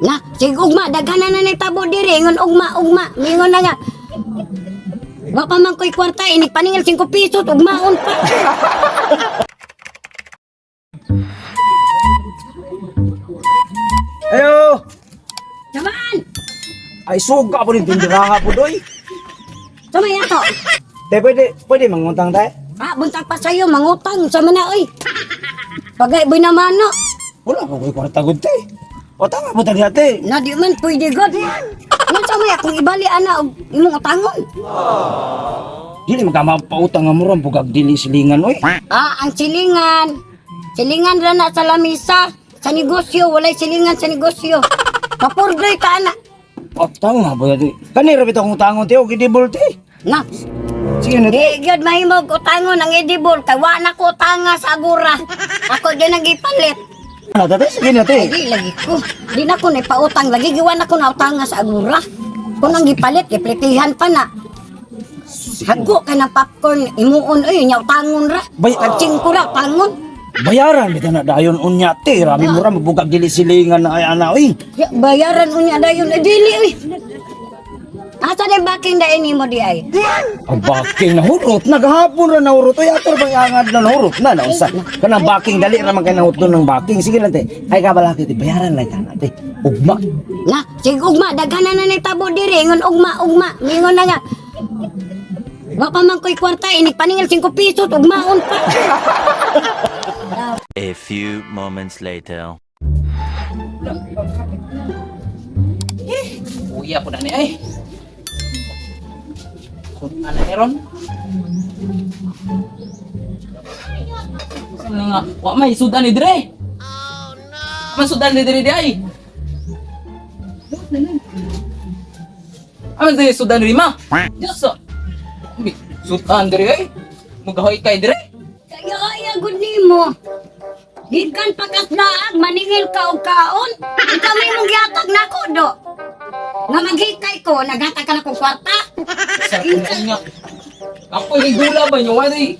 Na, sig ugma, daghanan na ni tabo diri, ingon ugma, mingon na nga. Wa pa man ko'y kwarta, inig paningil 5 piso, ugmaon pa. Ayo! Saman! Ay, suga po rin tindiraha po doy. Samay ato. Pwede mangutang tayo? Ah, buntag pa sa'yo, mangutang, sama na, oy. Pagay, boy naman, no. Wala ko ko'y kwarta gud tay. O tama po tayo ate. Na di man, pwede god. Nang samay akong ibali, ana, imong utangon. Dili magkamapautang nga murang bugag dili silingan oy. Ah, ang silingan. Silingan ra na sa lamisa. Sa negosyo, walay silingan sa negosyo. Kapurdoy ka, ana. O tama po tayo. Kanira bitaw kong tangon tayo, gidibol tayo. Na, Sige na tayo. di gyud mahimog utangon ang edible kay wa na ko utanga sa agura. Ako din nagipalit. Ano tatay? Sige na tayo. Di lagi ko. Di na ko na pautang lagi giwan na ko na utanga sa agura. Kung nang gipalit, iplitihan pa na. Hago ka ng popcorn, imuon, ay, nya utangon ra. Bay- Pagching ko ra, utangon. Bayaran bitaw na dayon unya te. Rami mura mabugag dili silingan na ay ana oy. Ya, bayaran unya dayon, dili, uy. Asa na baking da ini mo di ay? Ang baking na hurot, naghapon ra na hurot. Oy, ator bang angad na hurot na nausa. Kanang baking dali ra man kay nahut ng baking. Sige lang te. Ay kabalaki te, bayaran lang kana te. Ugma. Na, sig ugma, daghanan na ni tabo diri, ingon ugma, mingon na nga. Wa pa man ko'y kwarta, inig paningil 5 piso, ugmaon pa. A few moments later. Uya po na ni ay. Ano meron? Ano nga? Wa may sudan ni dire. Oh no. Man sudan ni dire di ay. Aman sa sudan ni ma. Yes. Sudan dire ay. Mugahoy kay dire. Kaya kaya gud nimo. Gikan pagkasdaag, maningil ka og kaon. Ikaw may mong gihatag nako do. Nga maghikay ko, naghatag ka na kong kwarta. Sa nga. Ako yung gula ba niyo? Wadi.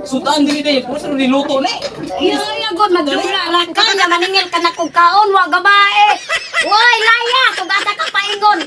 Sudan dire di. Puro sa niluto ni. Kaya kaya gud magdula ra ka nga maningil ka na kong kaon, wa gabae. Woy, laya, tugasa ka paingon.